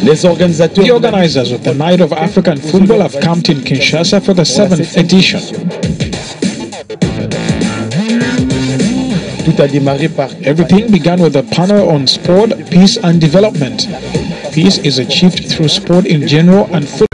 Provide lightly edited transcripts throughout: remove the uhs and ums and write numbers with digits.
Les organisateurs The organizers of the Night of African Football have camped in Kinshasa for the 7th edition. Tout a démarré par Everything began with a panel on sport, peace and development. Peace is achieved through sport in general and football.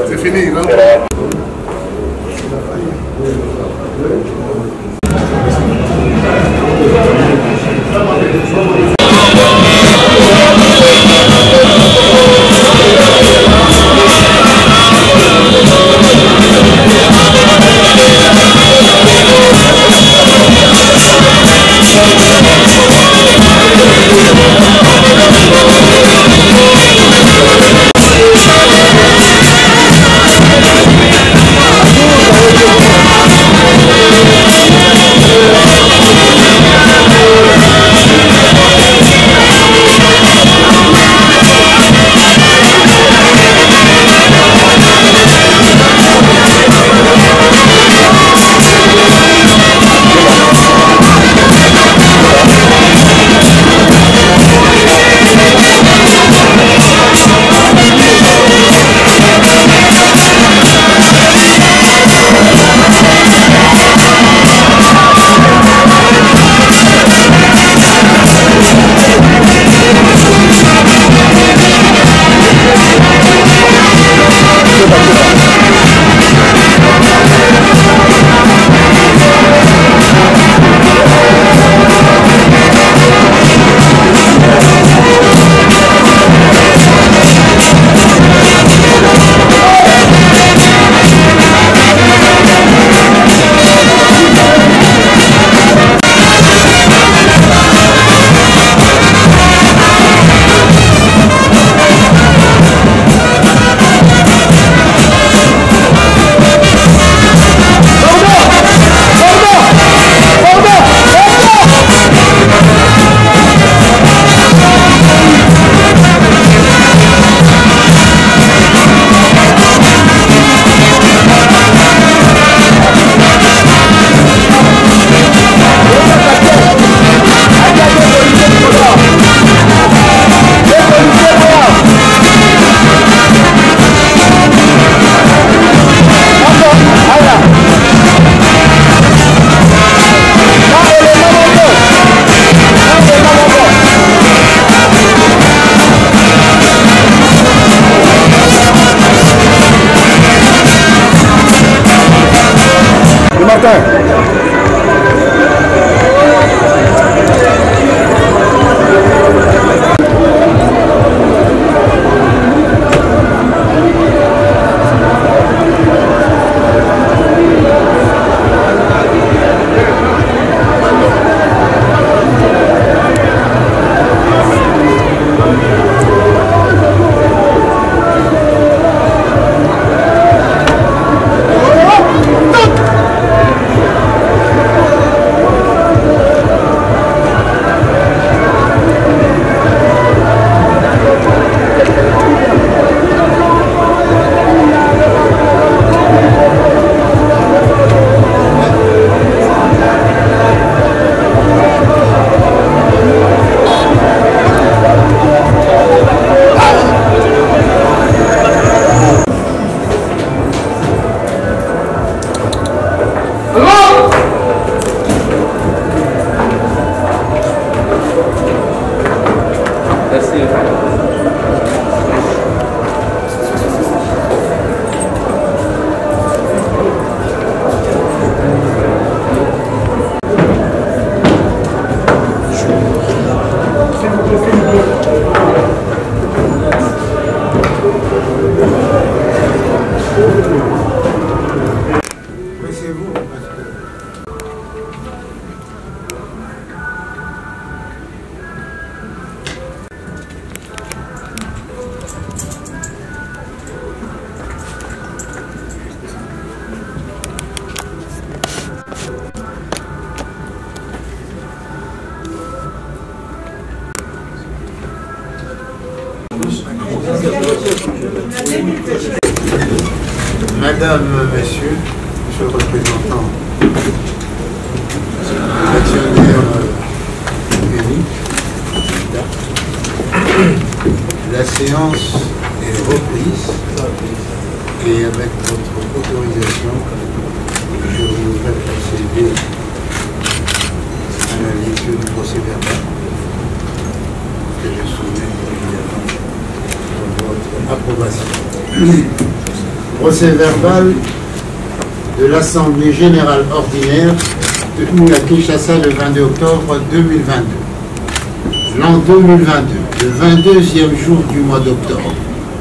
C'est fini, non? Madame, Monsieur, Monsieur le représentant l'actionnaire unique, la séance est reprise et avec votre autorisation, je voudrais procéder à la lecture du procès verbal que je soumets évidemment pour votre approbation. Procès verbal de l'Assemblée générale ordinaire tenue à Kinshasa le 22 octobre 2022. L'an 2022, le 22e jour du mois d'octobre,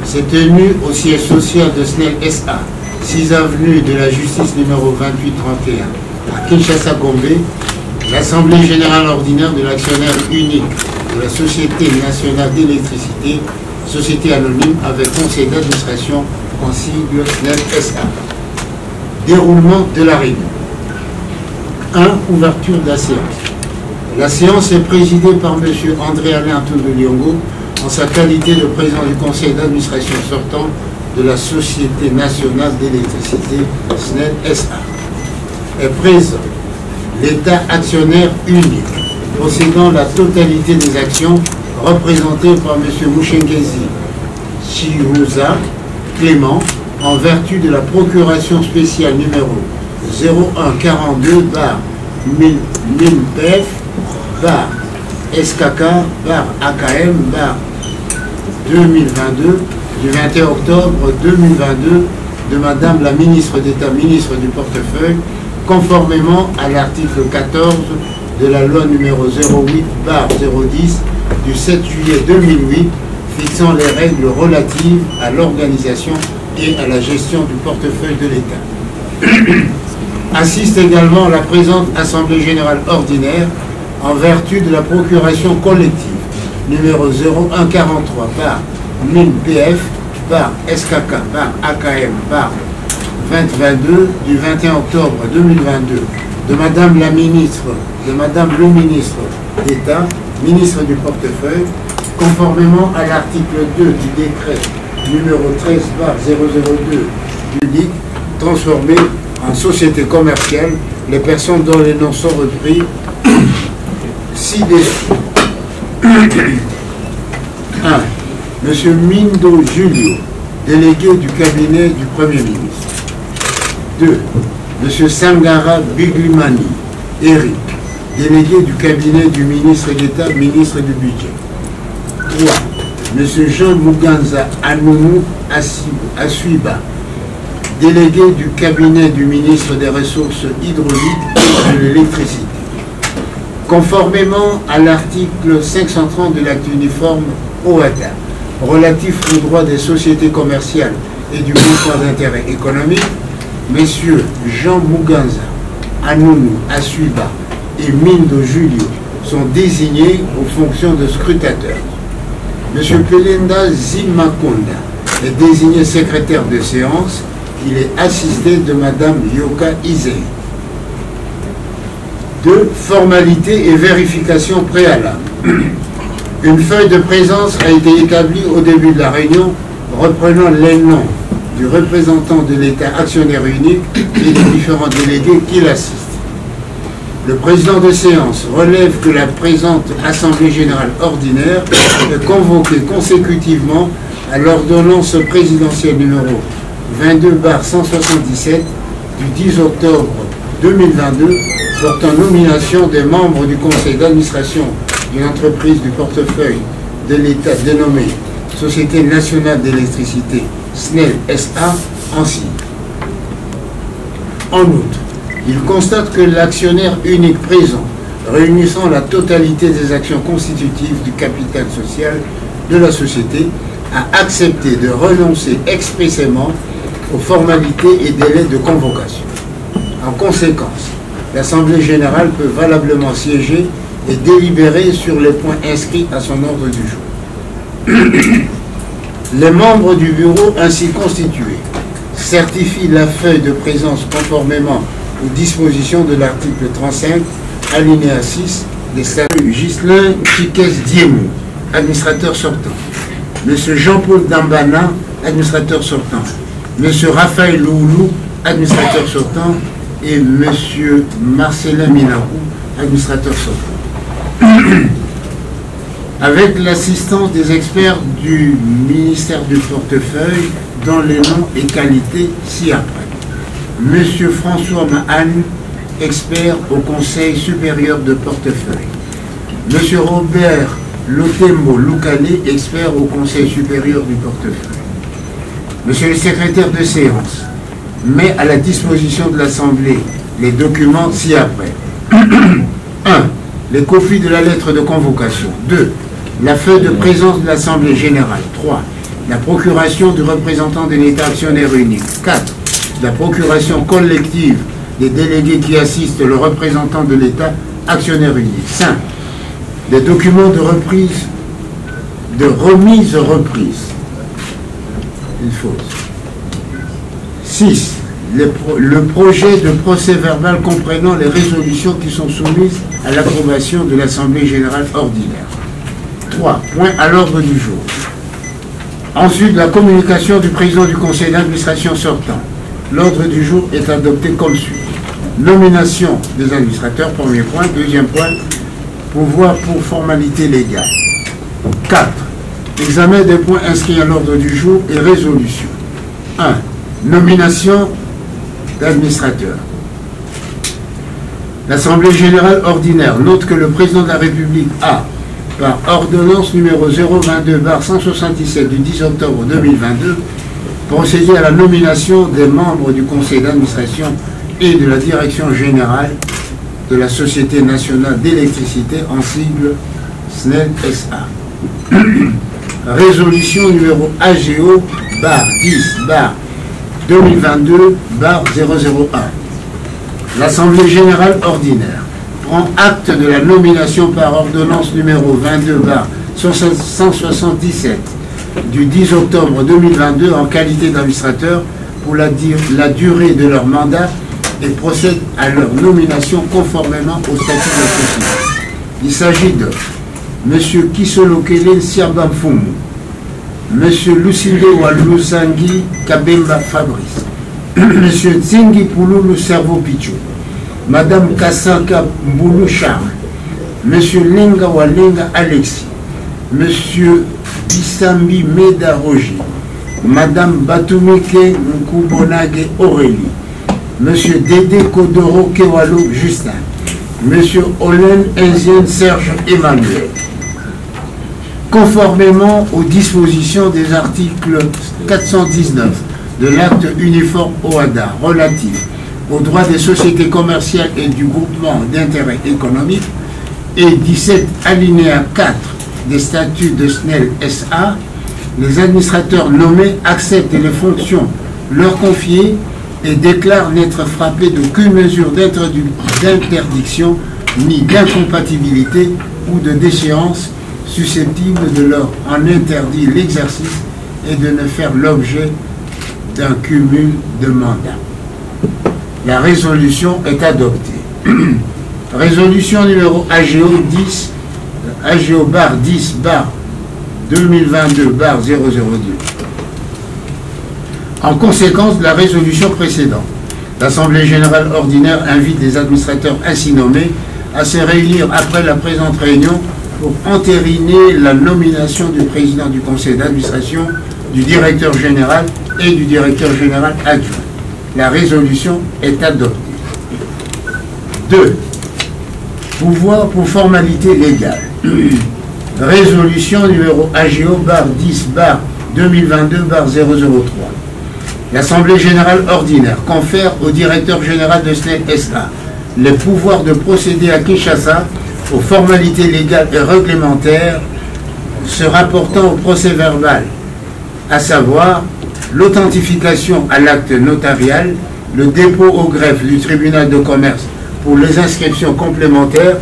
s'est tenu au siège social de SNEL SA, 6 avenue de la Justice numéro 2831, à Kinshasa-Gombe, l'Assemblée générale ordinaire de l'actionnaire unique de la Société nationale d'électricité, société anonyme avec conseil d'administration en sigle SNEL SA. Déroulement de la réunion. 1. Ouverture de la séance. La séance est présidée par M. André-Alain Toundou-Liongo en sa qualité de président du conseil d'administration sortant de la Société nationale d'électricité SNEL SA. Est présent l'État actionnaire unique, possédant la totalité des actions représentées par M. Mouchengezi Chirouza Clément, en vertu de la procuration spéciale numéro 0142/1000PF SKK AKM 2022 du 21 octobre 2022 de Madame la ministre d'État, ministre du portefeuille, conformément à l'article 14 de la loi numéro 08/010 du 7 juillet 2008 fixant les règles relatives à l'organisation et à la gestion du portefeuille de l'État. Assiste également la présente Assemblée générale ordinaire en vertu de la procuration collective numéro 0143/1000PF SKK AKM 2022 du 21 octobre 2022 de Madame la ministre, de Madame le ministre d'État, ministre du portefeuille, conformément à l'article 2 du décret numéro 13/002 du LIC, transformé en société commerciale les personnes dont les noms sont repris ci-dessus. 1. Monsieur Mindo Julio, délégué du cabinet du Premier ministre. 2. Monsieur Sangara Biglimani Eric, délégué du cabinet du ministre d'État, ministre du Budget. 3. Monsieur Jean Muganza Anounou Asuiba, délégué du cabinet du ministre des Ressources hydrauliques et de l'électricité. Conformément à l'article 530 de l'acte uniforme OATA, relatif aux droits des sociétés commerciales et du groupement d'intérêt économique, messieurs Jean Muganza, Anounu Asuiba et Mindo Julio sont désignés aux fonctions de scrutateurs. Monsieur Pelenda Zimakonda est désigné secrétaire de séance. Il est assisté de Madame Yoka Izé. 2. Formalités et vérification préalable. Une feuille de présence a été établie au début de la réunion reprenant les noms du représentant de l'État actionnaire unique et des différents délégués qui l'assistent. Le président de séance relève que la présente Assemblée générale ordinaire est convoquée consécutivement à l'ordonnance présidentielle numéro 22/177 du 10 octobre 2022 portant nomination des membres du conseil d'administration d'une entreprise du portefeuille de l'État dénommée Société nationale d'électricité SNEL SA en signe. En outre, il constate que l'actionnaire unique présent, réunissant la totalité des actions constitutives du capital social de la société, a accepté de renoncer expressément aux formalités et délais de convocation. En conséquence, l'Assemblée générale peut valablement siéger et délibérer sur les points inscrits à son ordre du jour. Les membres du bureau ainsi constitués certifient la feuille de présence conformément aux dispositions de l'article 35, alinéa 6 des statuts. Ghislain Chiquès Diemou, administrateur sortant. Monsieur Jean-Paul Dambana, administrateur sortant. Monsieur Raphaël Loulou, administrateur sortant. Et monsieur Marcelin Minarou, administrateur sortant. Avec l'assistance des experts du ministère du portefeuille, dont les noms et qualités ci-après. Monsieur François Mahane, expert au Conseil supérieur de portefeuille. Monsieur Robert Lotembo Loukane, expert au Conseil supérieur du portefeuille. Monsieur le secrétaire de séance, met à la disposition de l'Assemblée les documents ci-après. 1. Les copies de la lettre de convocation. 2. La feuille de présence de l'Assemblée générale. 3. La procuration du représentant de l'État actionnaire unique. 4. La procuration collective des délégués qui assistent le représentant de l'État actionnaire unique. 5. Des documents de reprise, de remise-reprise. Une faute. 6. Le projet de procès verbal comprenant les résolutions qui sont soumises à l'approbation de l'Assemblée générale ordinaire. 3. Point à l'ordre du jour. Ensuite, la communication du président du conseil d'administration sortant. L'ordre du jour est adopté comme suit. Nomination des administrateurs, premier point. Deuxième point, pouvoir pour formalité légale. 4. Examen des points inscrits à l'ordre du jour et résolution. 1. Nomination d'administrateurs. L'Assemblée générale ordinaire note que le président de la République a, par ordonnance numéro 022/177 du 10 octobre 2022, procédé à la nomination des membres du conseil d'administration et de la direction générale de la Société nationale d'électricité en sigle SNEL SA. Résolution numéro AGO-10/2022/001. L'Assemblée générale ordinaire prend acte de la nomination par ordonnance numéro 22/177 du 10 octobre 2022 en qualité d'administrateur pour la durée de leur mandat et procède à leur nomination conformément au statut de la société. Il s'agit de M. Kisolokele Siabamfumu, M. Lucinde Waluzangi Kabemba Fabrice, M. Tsingi Pouloulou Servo Pichou, Mme Kassanka Mboulou Charles, M. Lenga Walenga Alexis, M. Bisambi Meda Roger, Mme Batumike Nkubonage Aurélie, M. Dédé Kodoro Kewalo Justin, M. Olen Enzien Serge Emmanuel. Conformément aux dispositions des articles 419, de l'acte uniforme OHADA relatif aux droits des sociétés commerciales et du groupement d'intérêt économique et 17 alinéa 4 des statuts de SNEL SA, les administrateurs nommés acceptent les fonctions leur confiées et déclarent n'être frappés d'aucune mesure d'interdiction ni d'incompatibilité ou de déchéance susceptible de leur en interdire l'exercice et de ne faire l'objet d'un cumul de mandats. La résolution est adoptée. Résolution numéro AGO 10, AGO-10/2022/002. En conséquence de la résolution précédente, l'Assemblée générale ordinaire invite les administrateurs ainsi nommés à se réunir après la présente réunion pour entériner la nomination du président du conseil d'administration, du directeur général et du directeur général adjoint. La résolution est adoptée. 2. Pouvoir pour formalité légale. Résolution numéro AGO-10/2022/003. L'Assemblée générale ordinaire confère au directeur général de SNEL SA le pouvoir de procéder à Kinshasa aux formalités légales et réglementaires se rapportant au procès verbal, à savoir l'authentification à l'acte notarial, le dépôt au greffe du tribunal de commerce pour les inscriptions complémentaires,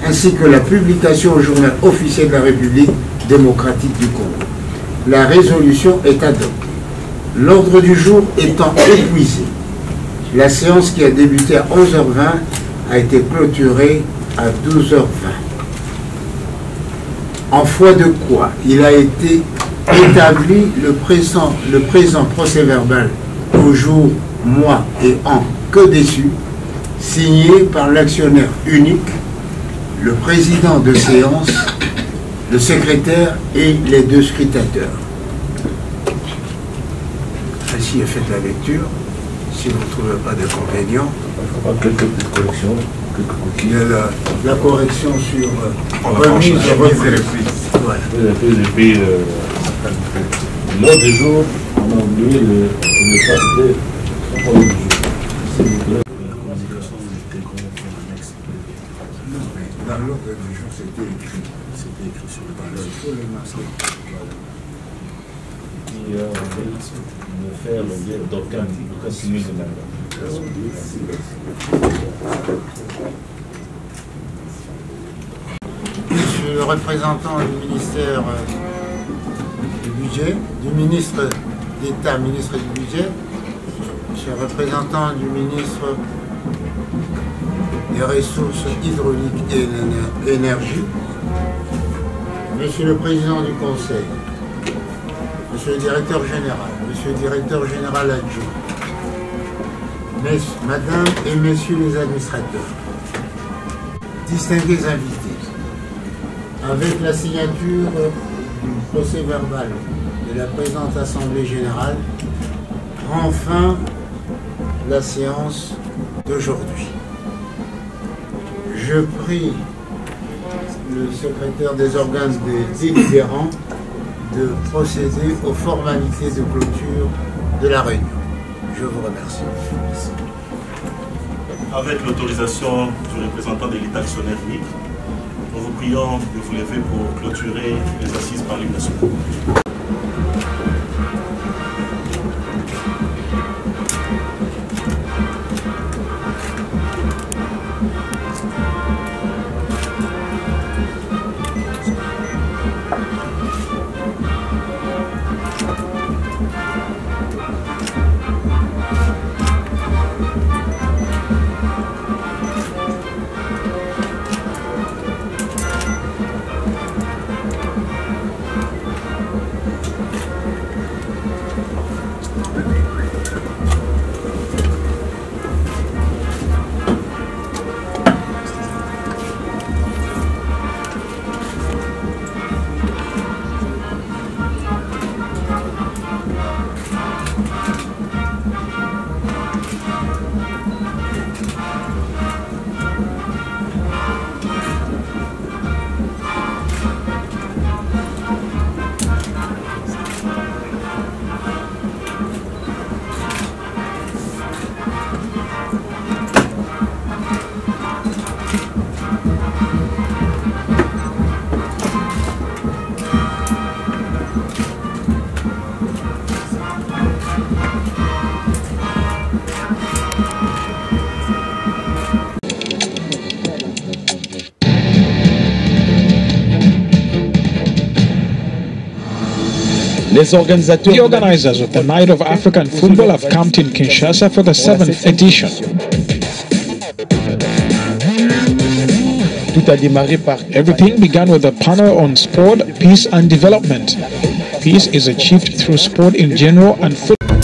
ainsi que la publication au journal officiel de la République démocratique du Congo. La résolution est adoptée. L'ordre du jour étant épuisé, la séance qui a débuté à 11h20 a été clôturée à 12h20. En foi de quoi il a été établi le présent procès verbal au jour, mois et an que déçu, signé par l'actionnaire unique, le président de séance, le secrétaire et les deux scrutateurs. Ainsi est faite la lecture. Si vous ne trouvez pas d'inconvénients, quelques petites corrections. Il y a la correction sur remise et reprise. Voilà. Et puis, l'ordre du jour, on a oublié le passé de l'ordre du jour. S'il vous plaît. Non, mais dans l'ordre du jour, c'était écrit. C'était écrit sur le ballon. Il faut le masquer. Qui me faire l'objet d'aucun signe de mandat. Monsieur le représentant du ministère du budget, du ministre d'État, ministre du budget, monsieur le représentant du ministre des ressources hydrauliques et de l'énergie, monsieur le président du conseil, monsieur le directeur général, monsieur le directeur général adjoint, madame et messieurs les administrateurs, distingués invités, avec la signature du procès verbal de la présente Assemblée générale, prend fin la séance d'aujourd'hui. Je prie le secrétaire des organes délibérants de procéder aux formalités de clôture de la réunion. Je vous remercie. Avec l'autorisation du représentant de l'État actionnaire unique, nous vous prions de vous lever pour clôturer les assises par l'hymne national. The organizers of the Night of African Football have camped in Kinshasa for the 7th edition. Everything began with a panel on sport, peace and development. Peace is achieved through sport in general and football.